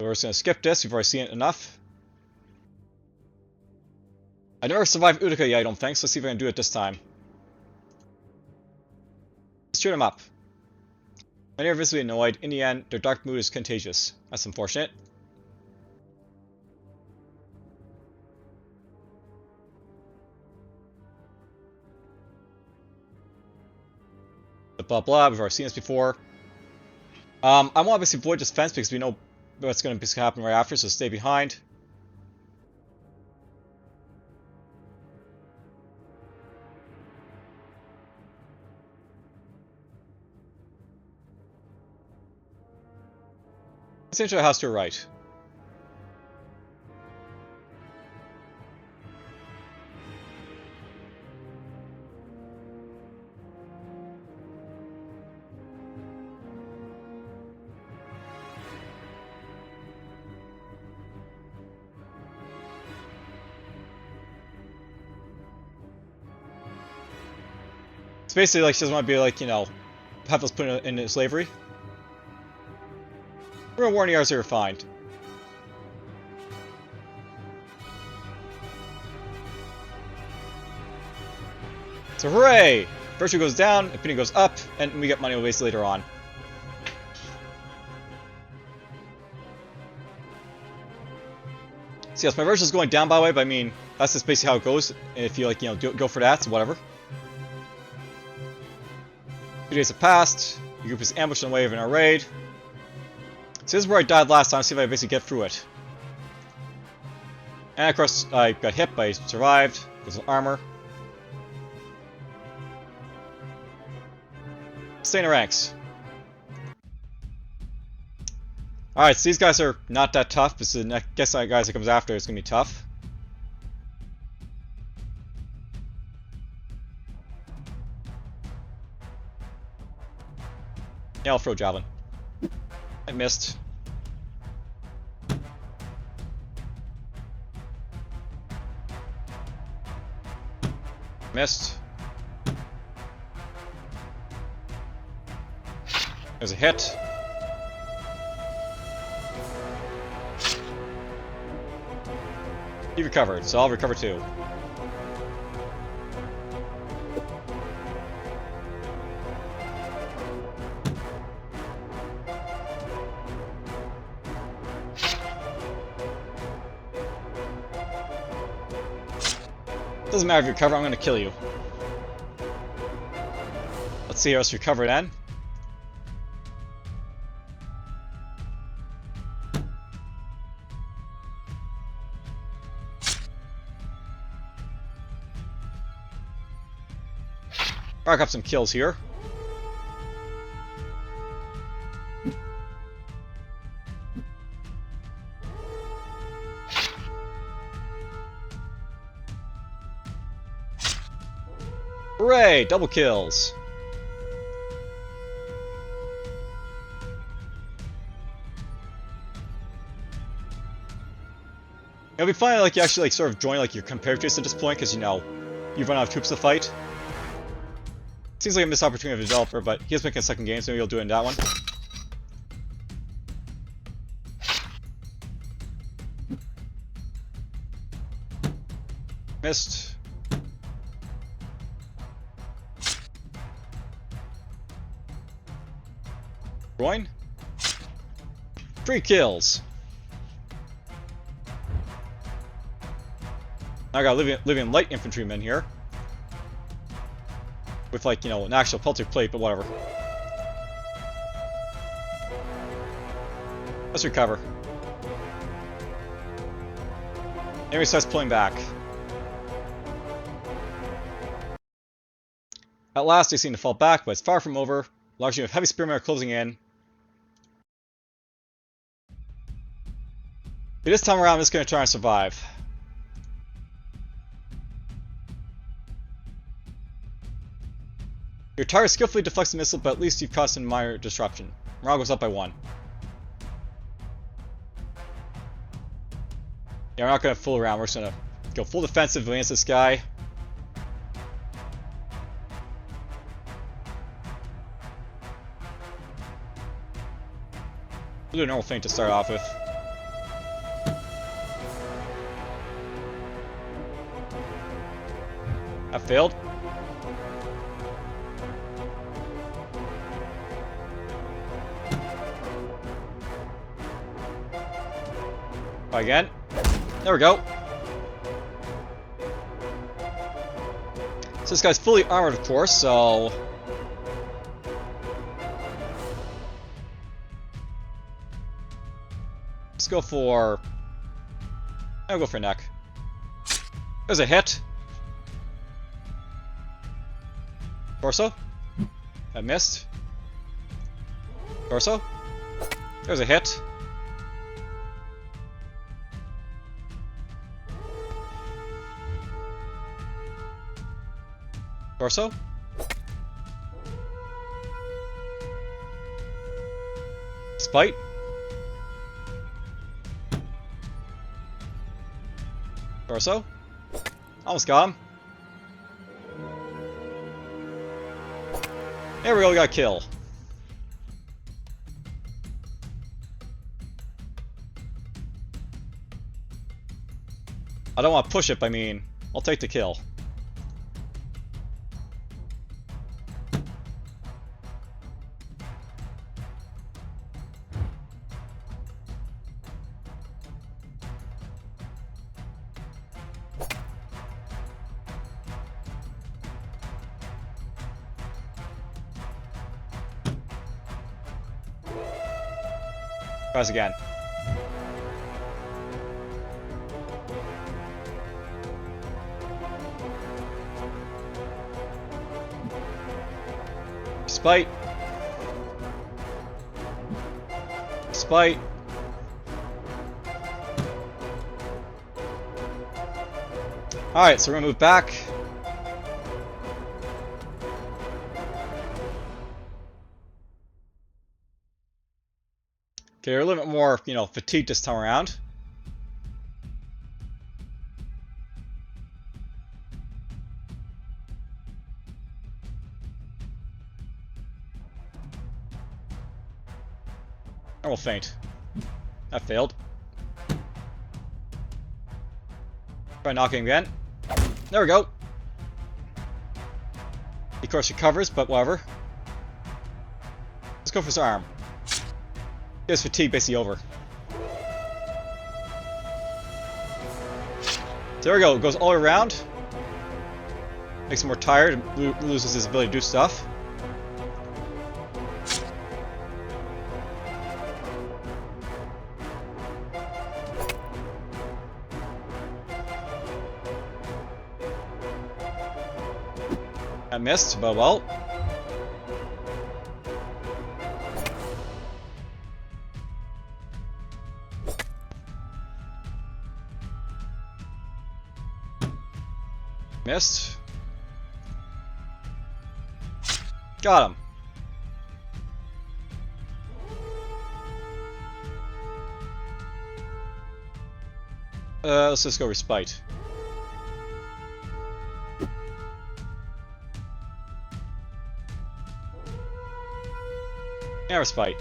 So we're just gonna skip this. We've already seen it enough. I never survived Utica yet, I don't think, so let's see if I can do it this time. Let's shoot him up. Many are visibly annoyed. In the end, their dark mood is contagious. That's unfortunate. Blah blah, we've already seen this before. I want to obviously avoid this fence because we know what's going to happen right after, so stay behind. Let's enter the house to your right. It's basically like she doesn't want to be like, you know, have us put in slavery. We're gonna warn you as you're fined. So hooray! Virtue goes down, opinion goes up, and we get money wasted later on. So yes, my virtue is going down by the way, but I mean, that's just basically how it goes. And if you like, you know, go for that, so whatever. 2 days have passed. The group is ambushed on the way of our raid. So this is where I died last time, see if I basically get through it. And of course, I got hit, but I survived. There's some armor. Stay in the ranks. Alright, so these guys are not that tough, but the next guys that comes after is going to be tough. Yeah, I'll throw javelin. I missed. Missed. There's a hit. He recovered, so I'll recover too. Doesn't matter if you recover, I'm gonna kill you. Let's see us recover then. Rack up some kills here. Hooray! Double kills! It'll be funny like you actually like sort of join like your compatriots at this point because you know you've run out of troops to fight. Seems like a missed opportunity of the developer, but he is making a second game, so maybe he'll do it in that one. Missed. Groin? 3 kills. Now I got living light infantrymen here. With like, you know, an actual pelter plate, but whatever. Let's recover. Enemy starts pulling back. At last they seem to fall back, but it's far from over. Large unit of heavy spearmen are closing in. But this time around I'm just going to try and survive. Your target skillfully deflects the missile, but at least you've caused some minor disruption. Morale goes up by 1. Yeah, we're not going to fool around. We're just going to go full defensive against this guy. We'll do a normal thing to start off with. That failed. Try again. There we go. So this guy's fully armored, of course, so... let's go for... I'll go for neck. There's a hit. Torso. That missed. Torso. There's a hit. Torso. Spite. Torso. Almost got him. There we go, we got a kill. I don't want to push it, but I mean, I'll take the kill. Tries again. Spite. Spite. Alright, so we're gonna move back. Okay, we're a little bit more, you know, fatigued this time around. And we'll faint. That failed. Try knocking again. There we go. Of course he covers, but whatever. Let's go for his arm. His fatigue basically over. There we go, it goes all around. Makes him more tired and loses his ability to do stuff. I missed, but well. Missed. Got him. Let's just go respite. Yeah, respite.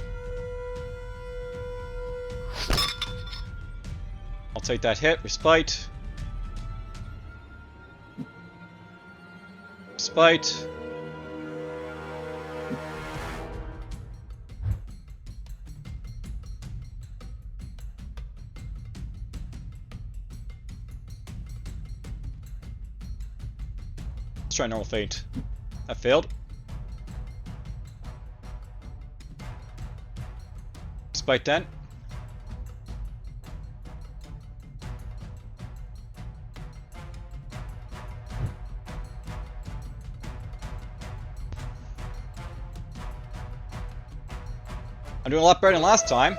I'll take that hit. Respite. Respite. Let's try normal feint. That failed. Spite then. I'm doing a lot better than last time.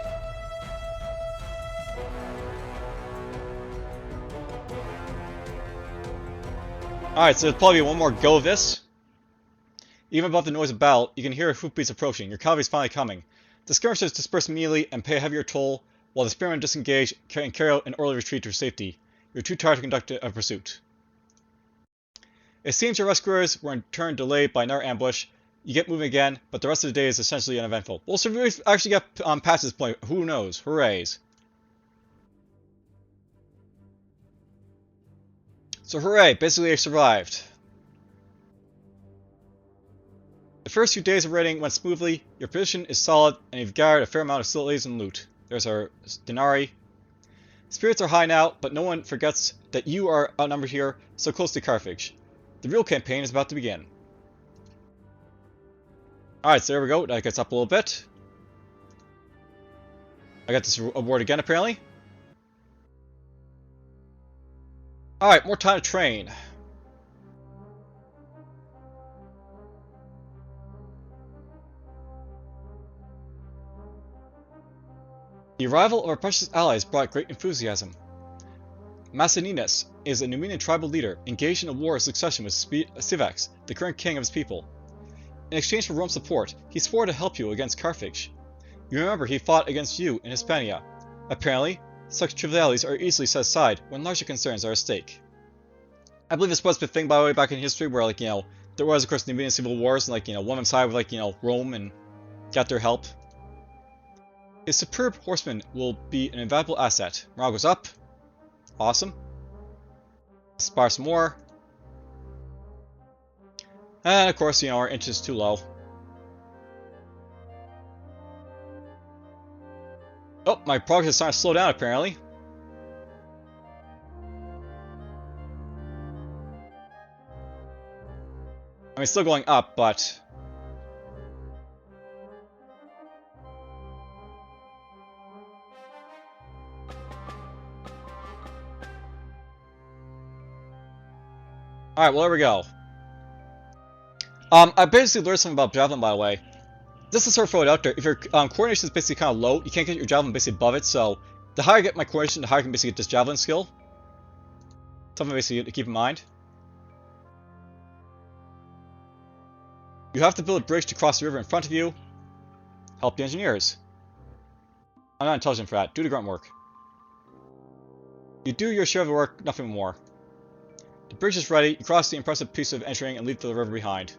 Alright, so there's probably one more go of this. Even above the noise of battle, you can hear hoofbeats approaching. Your cavalry is finally coming. The skirmishers disperse immediately and pay a heavier toll, while the spearmen disengage and carry out an early retreat to safety. You're too tired to conduct a pursuit. It seems your rescuers were in turn delayed by another ambush. You get moving again, but the rest of the day is essentially uneventful. Well, so we actually get past this point. Who knows? Hoorays. So hooray, basically I survived. first few days of raiding went smoothly, your position is solid, and you've gathered a fair amount of facilities and loot. There's our Legionary. Spirits are high now, but no one forgets that you are outnumbered here, so close to Carthage. The real campaign is about to begin. Alright, so there we go. That gets up a little bit. I got this award again, apparently. Alright, more time to train. The arrival of our precious allies brought great enthusiasm. Maceninus is a Numidian tribal leader engaged in a war of succession with Civax, the current king of his people. In exchange for Rome's support, he swore to help you against Carthage. You remember he fought against you in Hispania. Apparently, such trivialities are easily set aside when larger concerns are at stake. I believe this was the thing, by the way, back in history, where, like, there was, of course, Numidian civil wars, and, like, one on side with, like, Rome and got their help. His superb horseman will be an invaluable asset. Morale goes up. Awesome. Spar some more. And, of course, our inch is too low. Oh, my progress is starting to slow down, apparently. I mean, it's still going up, but... Alright, well, there we go. I basically learned something about Javelin, by the way. Just to sort of throw it out there, if your coordination is basically kind of low, you can't get your Javelin basically above it, so the higher I get my coordination, the higher I can basically get this Javelin skill. Something basically to keep in mind. You have to build a bridge to cross the river in front of you. Help the engineers. I'm not intelligent for that. Do the grunt work. You do your share of the work, nothing more. The bridge is ready. You cross the impressive piece of entering and leave the river behind.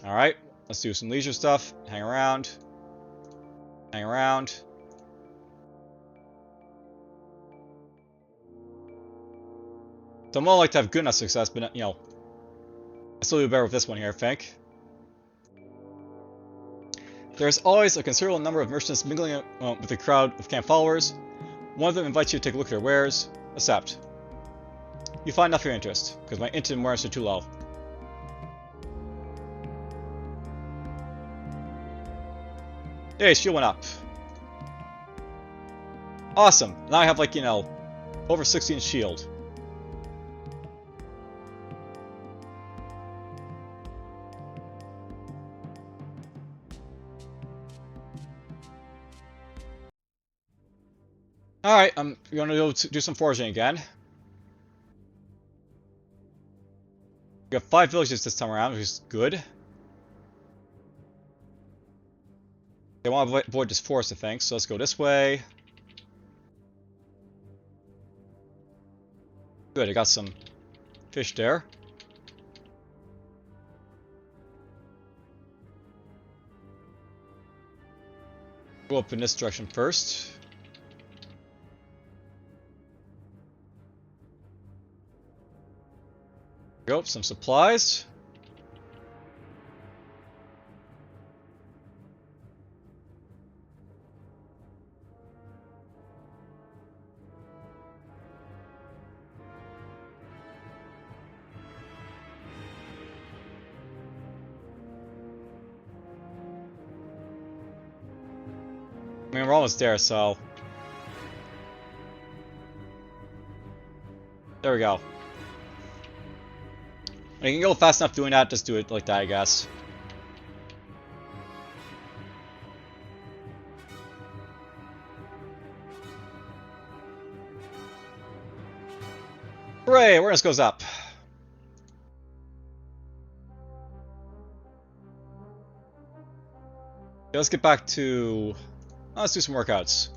Alright, let's do some leisure stuff. Hang around. Hang around. So I'm more like to have good enough success, but, I still do better with this one here, I think. There's always a considerable number of merchants mingling with a crowd of camp followers. One of them invites you to take a look at their wares. Accept. You find nothing of interest, because my int and awareness are too low. Hey, shield went up. Awesome. Now I have, like, over 16 shield. Alright, I'm going to go do some foraging again. We got 5 villages this time around, which is good. They want to avoid this forest, I think, so let's go this way. Good, I got some fish there. Go up in this direction first. Go, some supplies. I mean, we're almost there, so... There we go. When you can go fast enough doing that, just do it like that, I guess. Hooray! Awareness goes up. Okay, let's get back to... let's do some workouts.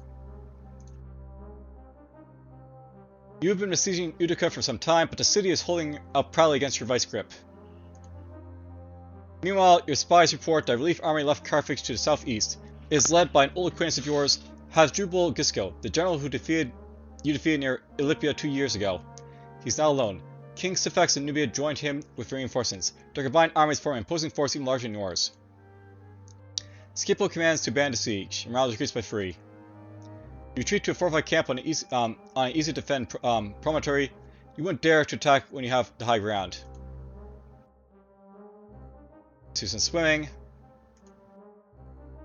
You have been besieging Utica for some time, but the city is holding up proudly against your vice grip. Meanwhile, your spies report that a relief army left Carthage to the southeast. It is led by an old acquaintance of yours, Hasdrubal Gisco, the general who you defeated near Olympia 2 years ago. He's now alone. King Sifex and Nubia joined him with reinforcements. Their combined armies form an imposing force even larger than yours. Scipio commands to ban the siege. Morale is decreased by 3. You retreat to a fortified camp on an easy to defend promontory. You wouldn't dare to attack when you have the high ground. Do some swimming.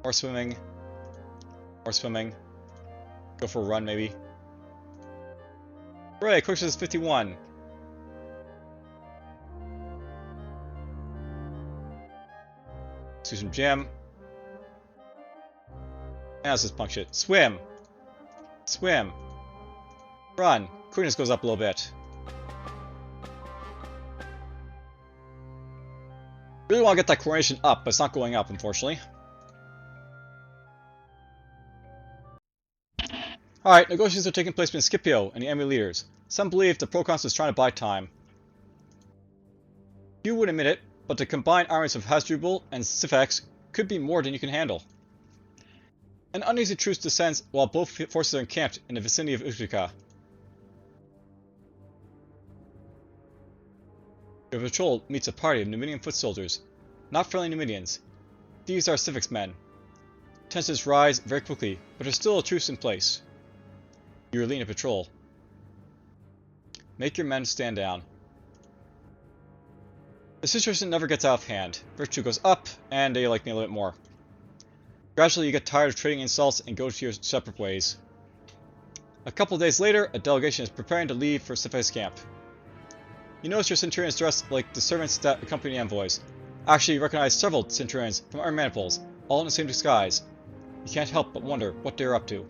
More swimming. More swimming. Go for a run, maybe. Hooray, quickness is 51. Do some gym. Now let's just punk shit. Swim! Swim! Run! Quickness goes up a little bit. Really want to get that coordination up, but it's not going up, unfortunately. Alright, negotiations are taking place between Scipio and the enemy leaders. Some believe the proconsul is trying to buy time. Few would admit it, but the combined armies of Hasdrubal and Sifex could be more than you can handle. An uneasy truce descends while both forces are encamped in the vicinity of Utica. Your patrol meets a party of Numidian foot soldiers, not friendly Numidians. These are Sifex men. Tensions rise very quickly, but there's still a truce in place. You are leading a patrol. Make your men stand down. The situation never gets out of hand. Virtue goes up, and they like me a little bit more. Gradually you get tired of trading insults and go to your separate ways. A couple of days later, a delegation is preparing to leave for Sifex camp. You notice your centurions dressed like the servants that accompany envoys. Actually, you recognize several centurions from our maniples, all in the same disguise. You can't help but wonder what they're up to.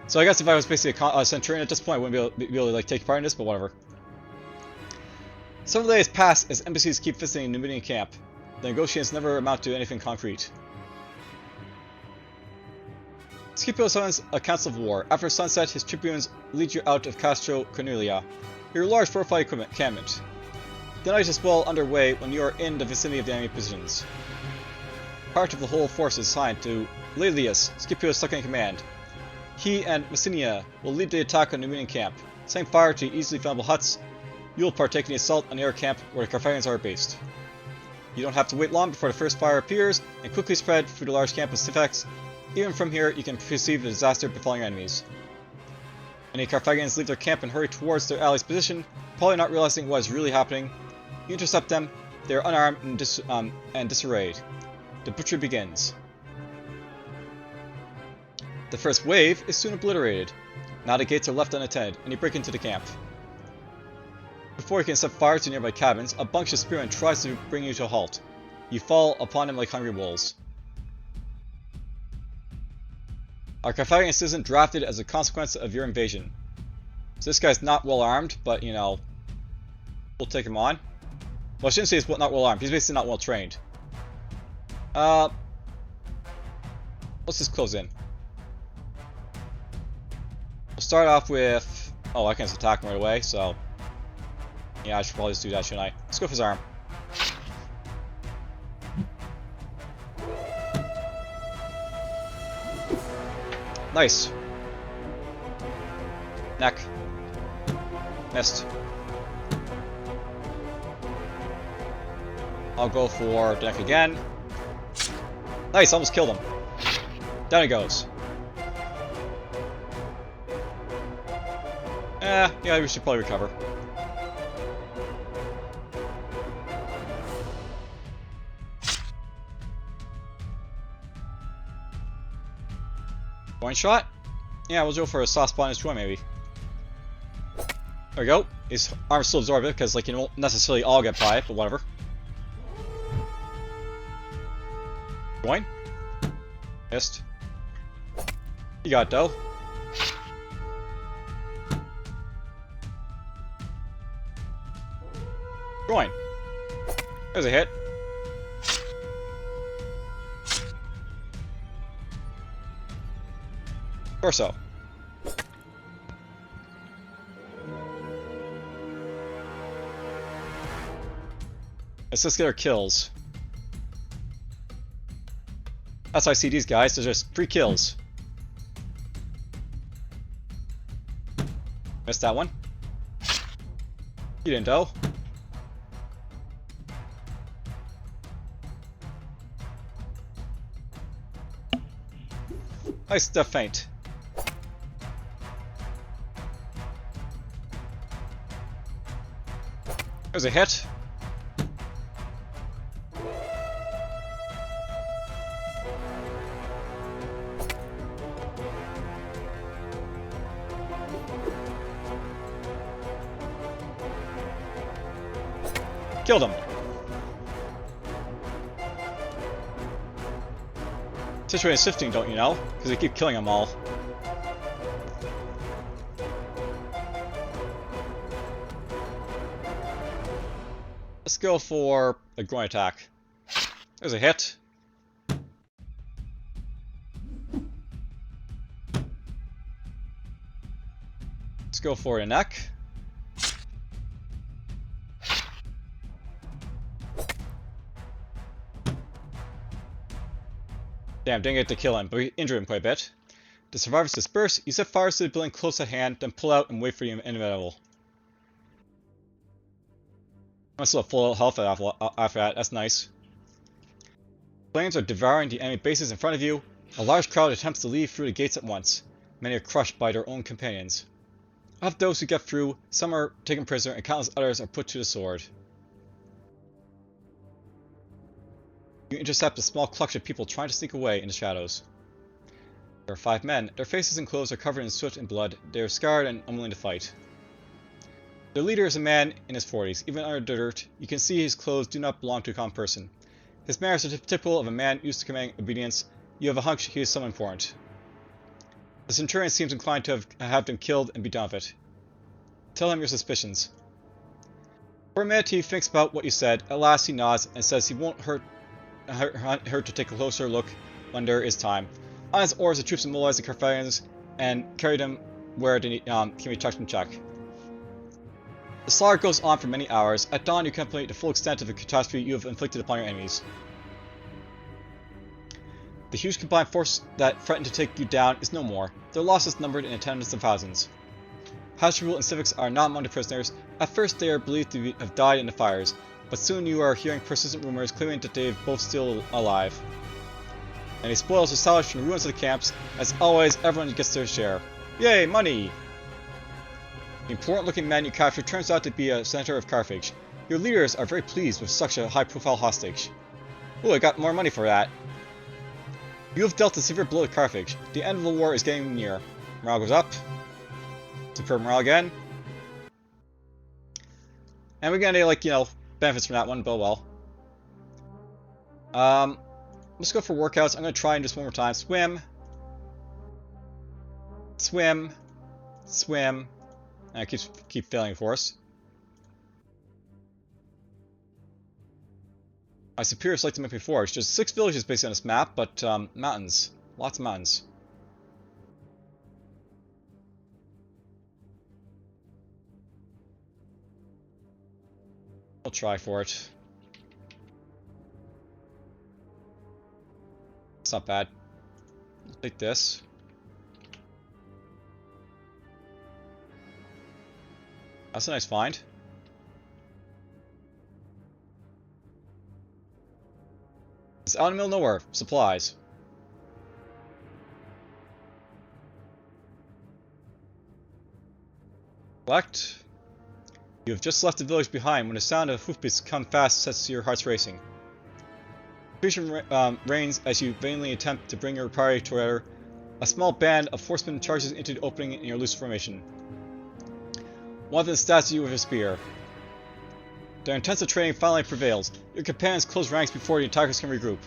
So I guess if I was basically a centurion at this point, I wouldn't be able to like take part in this, but whatever. Several days pass as embassies keep visiting Numidian camp. The negotiations never amount to anything concrete. Scipio summons a council of war. After sunset, his tribunes lead you out of Castro Cornelia, your large fortified encampment. The night is well underway when you are in the vicinity of the enemy positions. Part of the whole force is assigned to Laelius, Scipio's second command. He and Messinia will lead the attack on the Numidian camp. Setting fire to easily flammable huts, you will partake in the assault on the air camp where the Carthaginians are based. You don't have to wait long before the first fire appears and quickly spread through the large camp of Sifex. Even from here, you can perceive the disaster befalling your enemies. Many Carthaginians leave their camp and hurry towards their allies' position, probably not realizing what is really happening. You intercept them. They are unarmed and disarrayed. The butchery begins. The first wave is soon obliterated. Now the gates are left unattended, and you break into the camp. Before you can set fire to nearby cabins, a bunch of spearmen tries to bring you to a halt. You fall upon them like hungry wolves. Our Carthaginian citizen drafted as a consequence of your invasion. So this guy's not well armed, but you know, we'll take him on. Well, I shouldn't say he's not well armed. He's basically not well trained. Let's just close in. We'll start off with. Oh, I can just attack him right away. So yeah, I should probably just do that, shouldn't I? Let's go for his arm. Nice. Neck. Missed. I'll go for the neck again. Nice, almost killed him. Down he goes. Yeah, we should probably recover. One shot? Yeah, we'll go for a soft spot in his joint, maybe. There we go. His arm's still absorbed it, because, like, you won't necessarily all get by it, but whatever. Join. Missed. You got it, though. Join. There's a hit. Torso. Let's just get our kills. That's how I see these guys. They're just free kills. Missed that one. You didn't, though. Nice death feint. There's a hit. Killed him. Situated shifting, don't you know? Because they keep killing them all. Let's go for a groin attack. There's a hit. Let's go for a neck. Damn, didn't get to kill him, but we injured him quite a bit. The survivors disperse, you set fires to the building close at hand, then pull out and wait for the inevitable. I'm still at full health after that, that's nice. Flames are devouring the enemy bases in front of you. A large crowd attempts to leave through the gates at once. Many are crushed by their own companions. Of those who get through, some are taken prisoner and countless others are put to the sword. You intercept a small clutch of people trying to sneak away in the shadows. There are 5 men. Their faces and clothes are covered in soot and blood. They are scarred and unwilling to fight. Their leader is a man in his 40s. Even under the dirt, you can see his clothes do not belong to a common person. His manners are typical of a man used to commanding obedience. You have a hunch he is someone important. The centurion seems inclined to have them killed and be done with it. Tell him your suspicions. For a minute he thinks about what you said. At last he nods and says he won't hurt to take a closer look when there is time. On his orders, the troops immobilize the Carthaginians and carry them where they can be touched and checked. The slaughter goes on for many hours. At dawn, you contemplate the full extent of the catastrophe you have inflicted upon your enemies. The huge combined force that threatened to take you down is no more. Their losses numbered in the tens of thousands. Hasdrubal and civics are not among the prisoners. At first, they are believed to have died in the fires, but soon you are hearing persistent rumors claiming that they are both still alive. And the spoils are salvaged from the ruins of the camps. As always, everyone gets their share. Yay, money! The important-looking man you captured turns out to be a senator of Carthage. Your leaders are very pleased with such a high-profile hostage. Ooh, I got more money for that. You have dealt a severe blow to Carthage. The end of the war is getting near. Morale goes up. Superb morale again. And we get any, like, benefits from that one, but well. Let's go for workouts. I'm going to try and just one more time. Swim. Swim. Swim. And I keep failing, of course. My superiors like to make me forge. There's 6 villages based on this map, but mountains. Lots of mountains. I'll try for it. It's not bad. I'll take this. That's a nice find. It's out in the middle of nowhere. Supplies. Collect. You have just left the village behind when the sound of hoofbeats come fast sets your hearts racing. Confusion reigns as you vainly attempt to bring your party together. A small band of horsemen charges into the opening in your loose formation. One of them stabs you with a spear. Their intensive training finally prevails. Your companions close ranks before the attackers can regroup.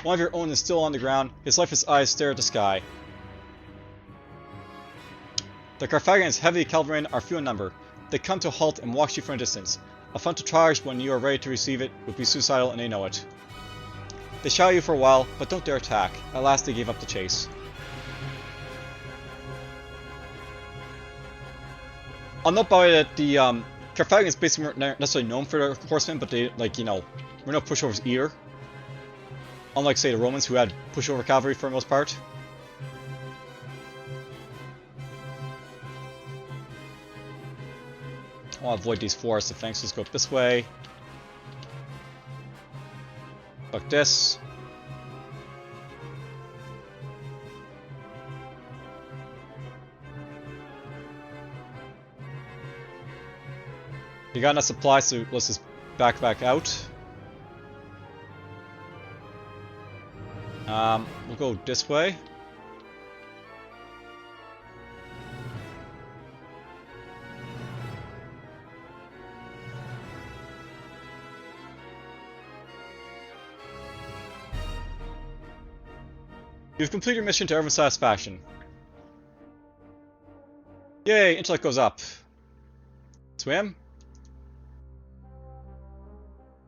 One of your own is still on the ground. His lifeless eyes stare at the sky. The Carthaginians' heavy cavalrymen are few in number. They come to a halt and watch you from a distance. A front to charge when you are ready to receive it would be suicidal and they know it. They shadow you for a while, but don't dare attack. At last they gave up the chase. I'll note by the way that the Carthaginians basically weren't necessarily known for their horsemen, but they, were no pushovers either. Unlike, say, the Romans, who had pushover cavalry for the most part. I'll avoid these forests, the flanks just go up this way. Fuck this. You got enough supplies, so let's just back out. We'll go this way. You've completed your mission to everyone's satisfaction. Yay, intellect goes up. Swim.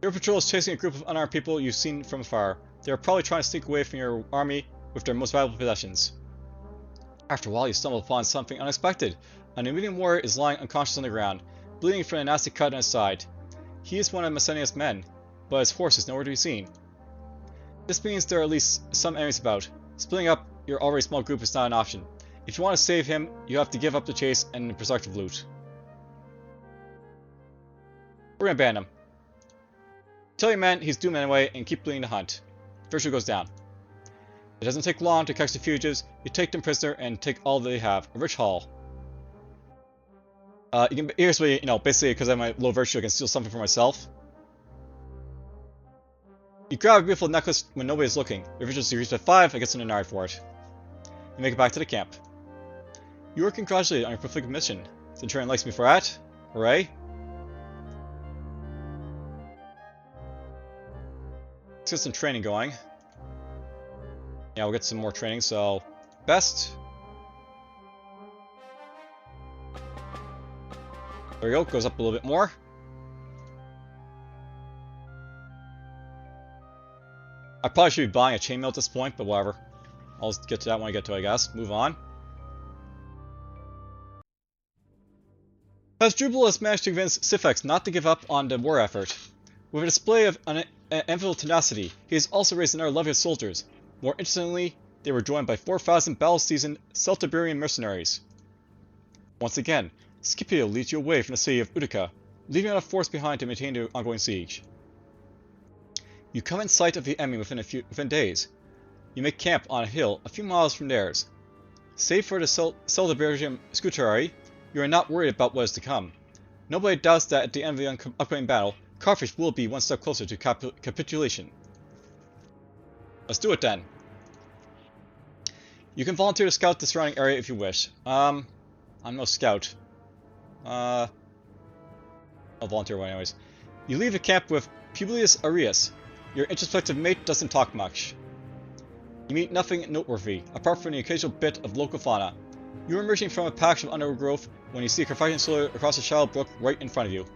Your patrol is chasing a group of unarmed people you've seen from afar. They are probably trying to sneak away from your army with their most valuable possessions. After a while, you stumble upon something unexpected. A Numidian warrior is lying unconscious on the ground, bleeding from a nasty cut on his side. He is one of Messenia's men, but his horse is nowhere to be seen. This means there are at least some enemies about. Splitting up your already small group is not an option. If you want to save him, you have to give up the chase and the prospective loot. We're gonna ban him. Tell your men he's doomed anyway and keep leading the hunt. Virtue goes down. It doesn't take long to catch the fugitives. You take them prisoner and take all they have. A rich haul. You can basically, basically because I have my low virtue, I can steal something for myself. You grab a beautiful necklace when nobody's looking. Your virtue is reached at 5, I get some Numidian for it. You make it back to the camp. You are congratulated on your prolific mission. Centurion likes me for that. Hooray. Let's get some training going. Yeah, we'll get some more training, so... Best. There we go, goes up a little bit more. I probably should be buying a chainmail at this point, but whatever. I'll just get to that when I get to it, I guess. Move on. Hasdrubal has managed to convince Sifex not to give up on the war effort. With a display of enviable tenacity, he has also raised another levy of soldiers. More interestingly, they were joined by 4,000 battle-seasoned Celtiberian mercenaries. Once again, Scipio leads you away from the city of Utica, leaving enough force behind to maintain the ongoing siege. You come in sight of the enemy within days. You make camp on a hill a few miles from theirs. Save for the Celtiberian Scutari, you are not worried about what is to come. Nobody doubts that at the end of the upcoming battle, Carthage will be one step closer to capitulation. Let's do it then. You can volunteer to scout the surrounding area if you wish. I'm no scout. I'll volunteer anyways. You leave the camp with Publius Arius. Your introspective mate doesn't talk much. You meet nothing noteworthy, apart from the occasional bit of local fauna. You are emerging from a patch of undergrowth when you see a Carthaginian soldier across a shallow brook right in front of you.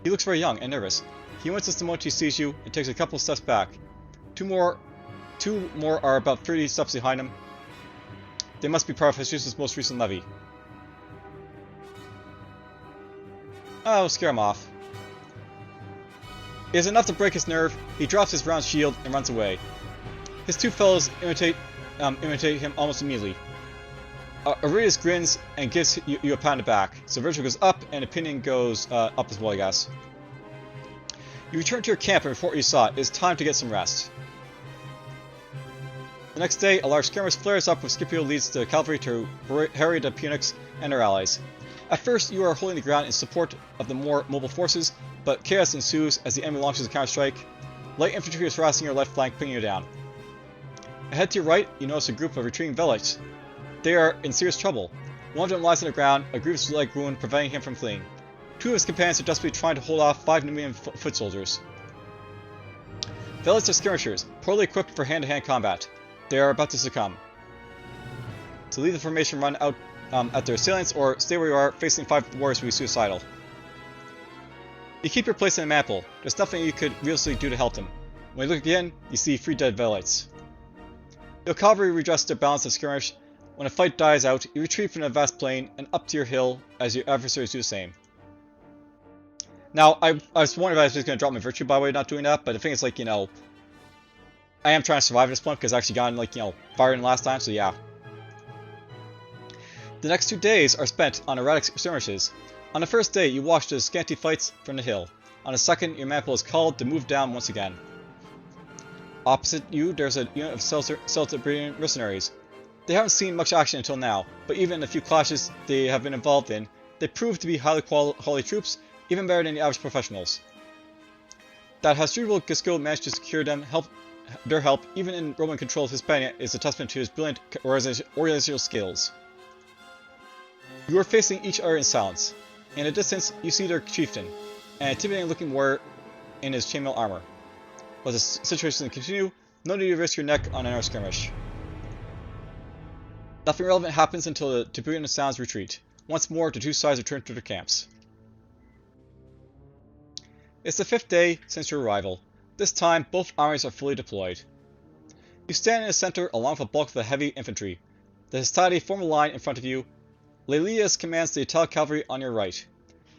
He looks very young and nervous. He winces the moment he sees you and takes a couple steps back. Two more are about 30 steps behind him. They must be part of Jesus' most recent levy. Oh, scare him off. It is enough to break his nerve. He drops his round shield and runs away. His two fellows imitate him almost immediately. Arius grins and gives you a pat on the back. So virtue goes up and opinion goes up as well, I guess. You return to your camp and report what you saw. It is time to get some rest. The next day, a large skirmish flares up when Scipio leads the cavalry to harry the Punics and their allies. At first, you are holding the ground in support of the more mobile forces, but chaos ensues as the enemy launches a counterstrike. Light infantry is harassing your left flank, pinning you down. Ahead to your right, you notice a group of retreating Velites. They are in serious trouble. One of them lies on the ground, a grievous leg wound preventing him from fleeing. Two of his companions are desperately trying to hold off 5 Numidian foot soldiers. Velites are skirmishers, poorly equipped for hand-to-hand combat. They are about to succumb. So leave the formation, run out at their assailants, or stay where you are, facing 5 warriors who be suicidal. You keep your place in the mantle. There's nothing you could realistically do to help them. When you look again, you see 3 dead Velites. Your cavalry redress their balance of skirmish. When a fight dies out, you retreat from the vast plain and up to your hill as your adversaries do the same. Now, I was wondering if I was just going to drop my virtue by way of not doing that, but the thing is, like, I am trying to survive at this point because I actually gotten, like, fired in last time, so yeah. The next 2 days are spent on erratic skirmishes. On the first day, you watch the scanty fights from the hill. On the second, your mantle is called to move down once again. Opposite you, there's a unit of Celtiberian mercenaries. They haven't seen much action until now, but even in the few clashes they have been involved in, they prove to be highly quality troops even better than the average professionals. That Hasdrubal Gisco managed to secure their help even in Roman control of Hispania is a testament to his brilliant organizational skills. You are facing each other in silence. In the distance, you see their chieftain, an intimidating-looking warrior in his chainmail armor. But the situation continue, no need to risk your neck on an skirmish. Nothing relevant happens until the Tiburon sounds retreat. Once more, the two sides return to their camps. It's the 5th day since your arrival. This time, both armies are fully deployed. You stand in the center along with a bulk of the heavy infantry. The Hastati form a line in front of you. Laelius commands the Italian cavalry on your right.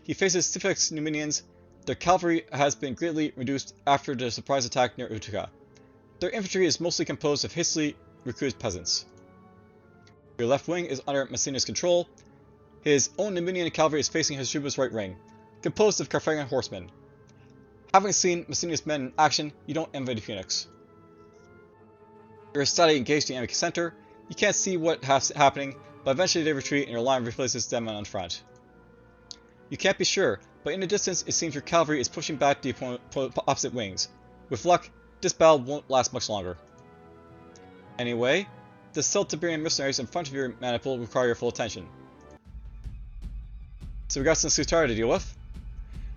He faces Stifex Numidians. Their cavalry has been greatly reduced after the surprise attack near Utica. Their infantry is mostly composed of hastily recruited peasants. Your left wing is under Massinius' control. His own Numidian cavalry is facing Hasdrubal's right wing, composed of Carthaginian horsemen. Having seen Massinius' men in action, you don't envy the Punics. Your Hastati engaged in the enemy center. You can't see what's happening, but eventually they retreat and your line replaces them on front. You can't be sure, but in the distance it seems your cavalry is pushing back the opposite wings. With luck, this battle won't last much longer. Anyway, the still Tiberian mercenaries in front of your maniple require your full attention. So we got some Scutari to deal with.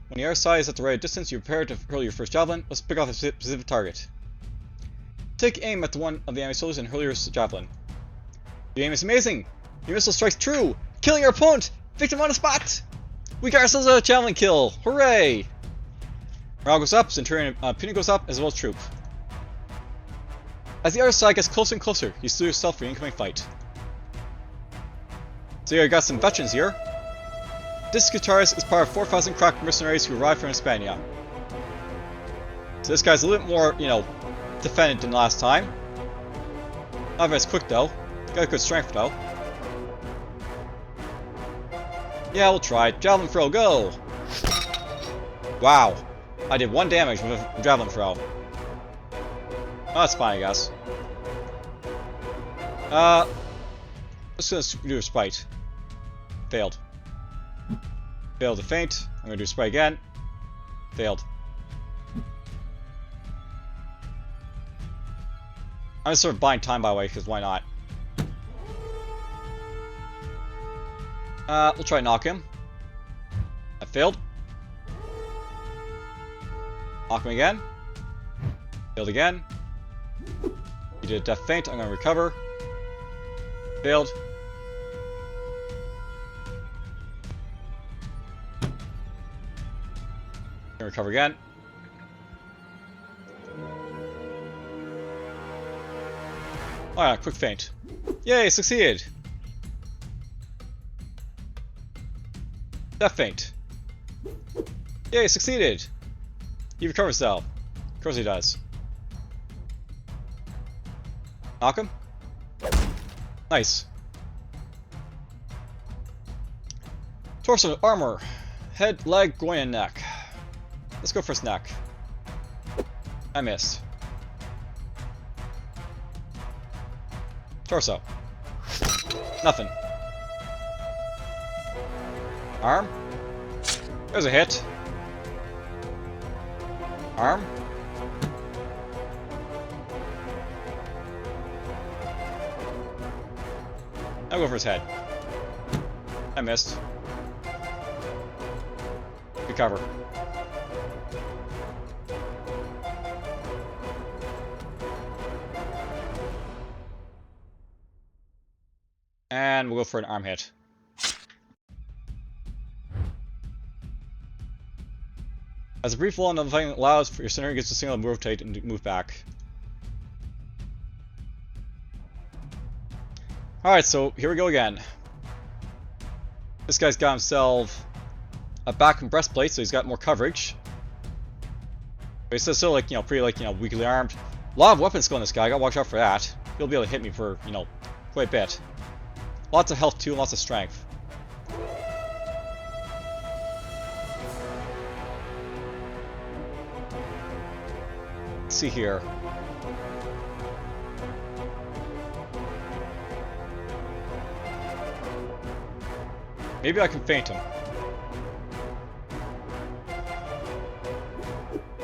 When the other side is at the right distance, you prepare to hurl your first javelin. Let's pick off a specific target. Take aim at the one of the enemy soldiers and hurl your javelin. The aim is amazing! Your missile strikes true! Killing your opponent! Victim on the spot! We got ourselves a javelin kill! Hooray! Morale goes up, Centurion Punic goes up, as well as troop. As the other side gets closer and closer, you slew yourself for the incoming fight. So here, I got some veterans here. This Scutaris is part of 4,000 crack mercenaries who arrived from Hispania. So this guy's a little bit more, defended than last time. Not very as quick though. Got a good strength though. Yeah, we'll try. Javelin throw, go! Wow. I did 1 damage with a javelin throw. Oh, that's fine, I guess. Let's do a spite. Failed. Failed to feint. I'm gonna do a spite again. Failed. I'm just sort of buying time, by the way, because why not? We'll try to knock him. I failed. Knock him again. Failed again. He did a death feint. I'm gonna recover. Failed. Gonna recover again. Oh yeah, quick feint. Yay, succeeded! Death feint. Yay, succeeded! He recovers though. Of course he does. Knock him. Nice. Torso, armor. Head, leg, groin, and neck. Let's go first neck. I missed. Torso. Nothing. Arm. There's a hit. Arm. I'll go for his head. I missed. Recover. And we'll go for an arm hit. As a brief lull on the fighting allows for your center gets to signal and rotate and move back. Alright, so here we go again. This guy's got himself a back and breastplate, so he's got more coverage. But he's still like, pretty weakly armed. A lot of weapon skill in this guy, I gotta watch out for that. He'll be able to hit me for, quite a bit. Lots of health too, and lots of strength. Let's see here. Maybe I can feint him.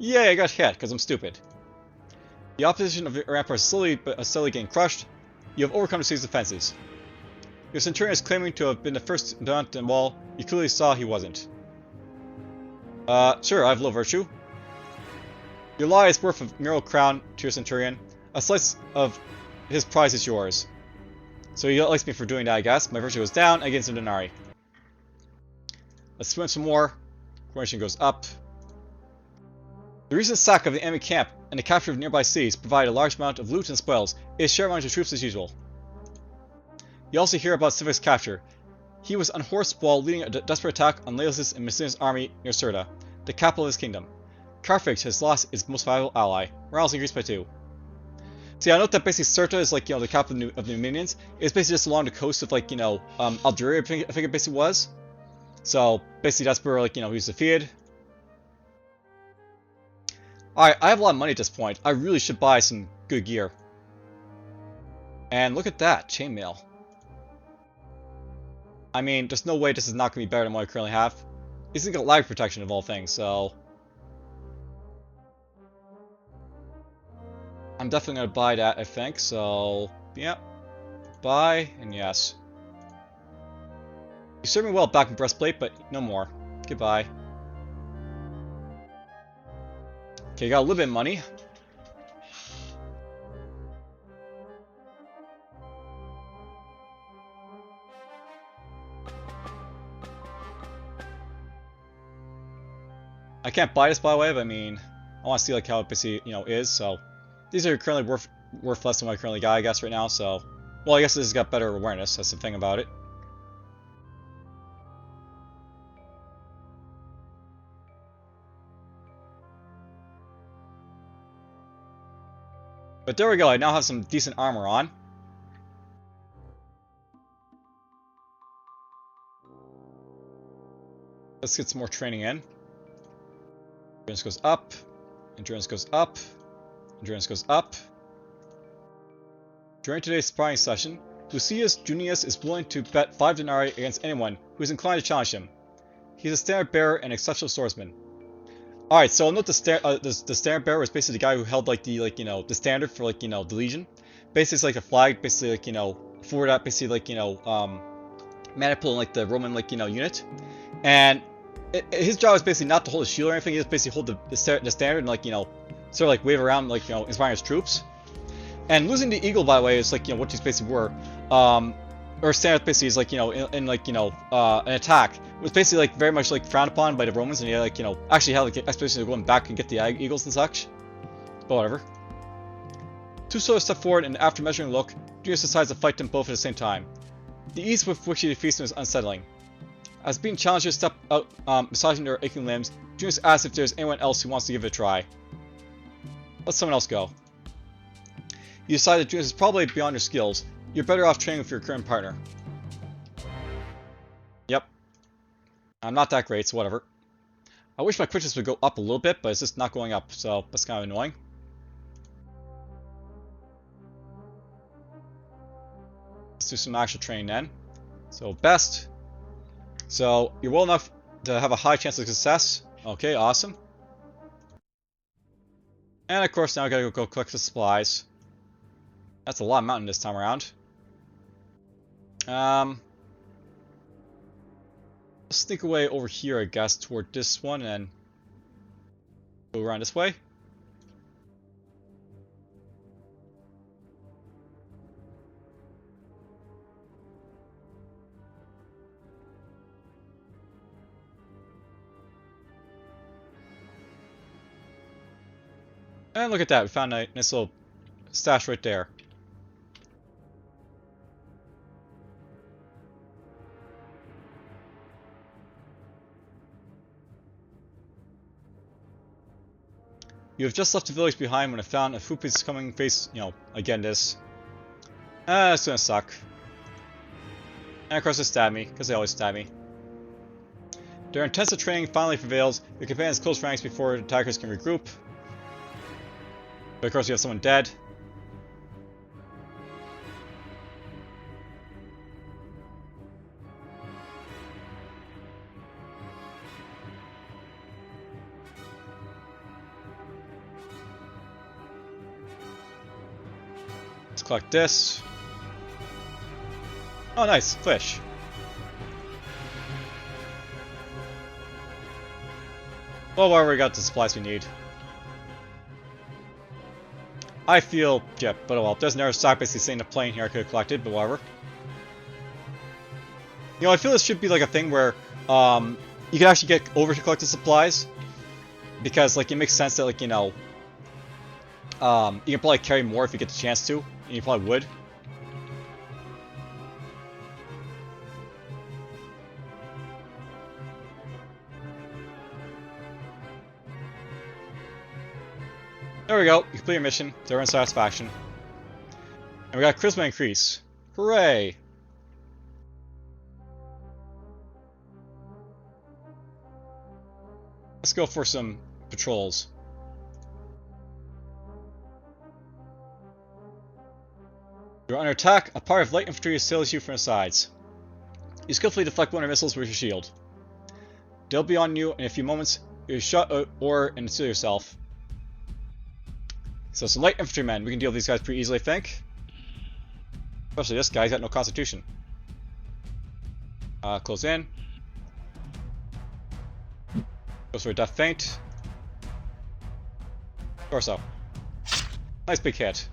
Yay, I got hit, because I'm stupid. The opposition of your rampart is slowly getting crushed. You have overcome the city's defenses. Your Centurion is claiming to have been the first to mount the wall. You clearly saw he wasn't. Sure, I have low virtue. Your lie is worth a mural crown to your Centurion. A slice of his prize is yours. So he likes me for doing that, I guess. My virtue goes down against the Legionary. Let's swim some more. Coordination goes up. The recent sack of the enemy camp and the capture of nearby cities provide a large amount of loot and spoils. It is shared among the troops as usual. You also hear about Civic's capture. He was unhorsed while leading a desperate attack on Laelis' and Messina's army near Cirta, the capital of his kingdom. Carthage has lost its most valuable ally. Morale increased by 2. See, I note that basically Cirta is like, the capital of the Numidians. It's basically just along the coast of like, Algeria, I think it basically was. So, basically that's where, like, he was defeated. Alright, I have a lot of money at this point. I really should buy some good gear. And look at that, chainmail. I mean, there's no way this is not going to be better than what I currently have. This has got lag protection of all things, so... I'm definitely going to buy that, I think, so... yeah. Buy, and yes. You served me well back in Breastplate, but no more. Goodbye. Okay, got a little bit of money. I can't buy this, by the way, but I mean, I want to see like how it basically, is, so... These are currently worth less than what I currently got, I guess, right now, so... Well, I guess this has got better awareness, that's the thing about it. But there we go, I now have some decent armor on. Let's get some more training in. Endurance goes up. Endurance goes up. Endurance goes up. During today's sparring session, Lucius Junius is willing to bet 5 denarii against anyone who is inclined to challenge him. He's a standard bearer and exceptional swordsman. Alright, so I'll note the standard bearer was basically the guy who held like the the standard for the Legion. Basically it's like a flag, basically for that basically maniple in like the Roman unit. And his job is basically not to hold a shield or anything, he just basically hold the standard and sort of like wave around inspiring his troops. And losing the eagle, by the way, is what these basically were. Or standard basically is in an attack. It was basically very much frowned upon by the Romans, and you actually had expeditions going back and get the eagles and such. But whatever. Two soldiers step forward, and after measuring a look, Junius decides to fight them both at the same time. The ease with which he defeats them is unsettling. As being challenged to step out, massaging their aching limbs, Junius asks if there's anyone else who wants to give it a try. Let someone else go. You decide that Junius is probably beyond your skills. You're better off training with your current partner. Yep. I'm not that great, so whatever. I wish my quickness would go up a little bit, but it's just not going up, so that's kind of annoying. Let's do some actual training then. So, best. So, you're well enough to have a high chance of success. Okay, awesome. And of course, now I gotta go collect the supplies. That's a lot of mountain this time around. Let's sneak away over here, I guess, toward this one, and go around this way. And look at that, we found a nice little stash right there. You have just left the village behind when I found a Fupi's coming face, again this. It's gonna suck. And of course they stab me, because they always stab me. Their intensive training finally prevails. Your companions close ranks before the attackers can regroup. But of course you have someone dead. collect this. Oh, nice. Fish. Well, we already got the supplies we need. I feel gypped, but oh well. There's another stock basically sitting in a plane here I could have collected, but whatever. You know, I feel this should be like a thing where you can actually get over to collect the supplies. Because, like, it makes sense that, like, you know, you can probably carry more if you get the chance to, and you probably would. There we go. You complete your mission. They're in satisfaction. And we got charisma increase. Hooray! Let's go for some patrols. You're under attack. A part of light infantry assails you from the sides. You skillfully deflect one of their missiles with your shield. They'll be on you in a few moments. You shut or and seal yourself. So some light infantrymen. We can deal with these guys pretty easily, I think. Especially this guy. He's got no constitution. Close in. Goes for a death feint. Torso. Nice big hit.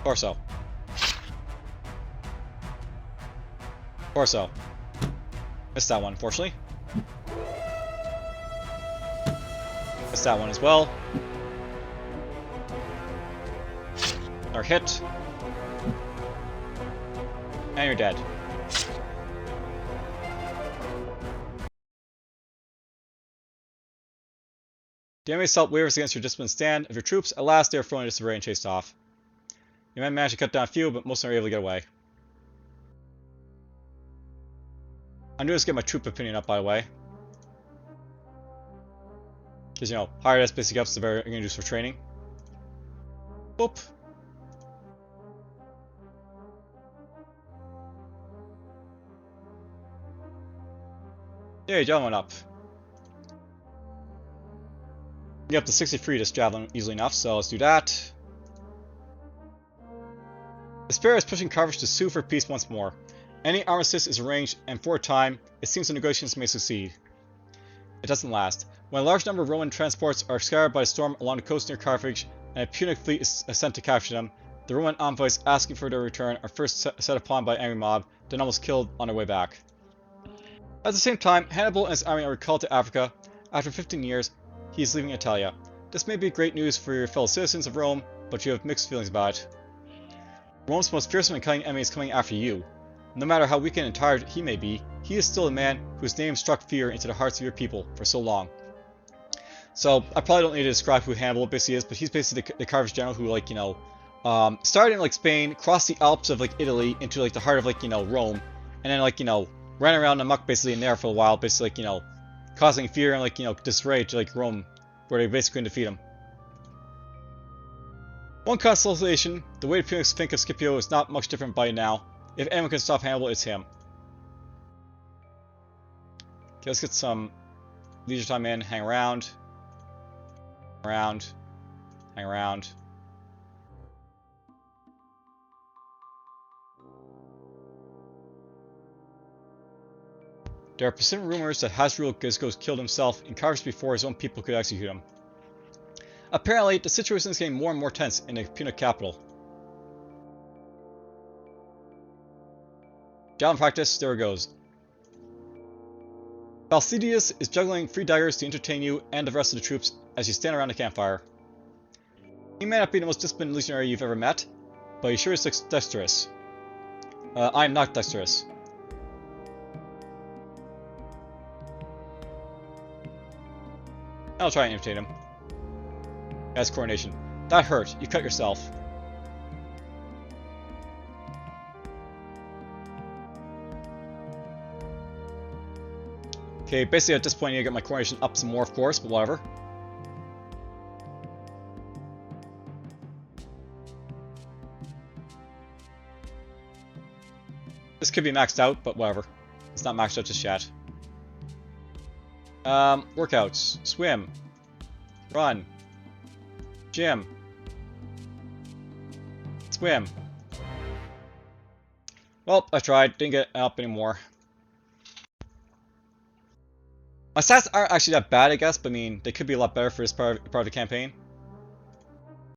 Torso. Torso. Missed that one, unfortunately. Missed that one as well. Another hit. And you're dead. The enemy assault wavers against your disciplined stand of your troops. At last, they are thrown into disarray and chased off. Your men managed to cut down a few, but most of them are able to get away. I'm doing this to get my troop opinion up, by the way. Because, you know, higher S basic ups, the better I'm going to use for training. Boop. Yeah, javelin went up. You up to 63 this javelin easily enough, so let's do that. Despair is pushing Carthage to sue for peace once more. Any armistice is arranged, and for a time, it seems the negotiations may succeed. It doesn't last. When a large number of Roman transports are scattered by a storm along the coast near Carthage, and a Punic fleet is sent to capture them, the Roman envoys asking for their return are first set upon by an angry mob, then almost killed on their way back. At the same time, Hannibal and his army are recalled to Africa. After 15 years, he is leaving Italia. This may be great news for your fellow citizens of Rome, but you have mixed feelings about it. Rome's most fearsome and cunning enemy is coming after you. No matter how weakened and tired he may be, he is still a man whose name struck fear into the hearts of your people for so long. So, I probably don't need to describe who Hannibal basically is, but he's basically the Carthage general who, like, you know, started in, like, Spain, crossed the Alps of, like, Italy into, like, the heart of, like, you know, Rome, and then, like, you know, ran around amok basically in there for a while, basically, like, you know, causing fear and, like, you know, disarray to, like, Rome, where they basically couldn't defeat him. One consolation, the way the Punics think of Scipio is not much different by now. If anyone can stop Hannibal, it's him. Okay, let's get some leisure time in, hang around. Hang around. There are persistent rumors that Hasdrubal Gisgos killed himself in Carthage before his own people could execute him. Apparently, the situation is getting more and more tense in the Punic capital. Javelin practice, there it goes. Falcidius is juggling 3 daggers to entertain you and the rest of the troops as you stand around the campfire. He may not be the most disciplined legionary you've ever met, but he sure is dexterous. I am not dexterous. I'll try and imitate him. As coronation. That hurt. You cut yourself. Okay, basically at this point I need to get my coronation up some more, of course, but whatever. This could be maxed out, but whatever. It's not maxed out just yet. Workouts. Swim. Run. Jim. Swim. Well, I tried. Didn't get up anymore. My stats aren't actually that bad, I guess, but I mean, they could be a lot better for this part of the campaign.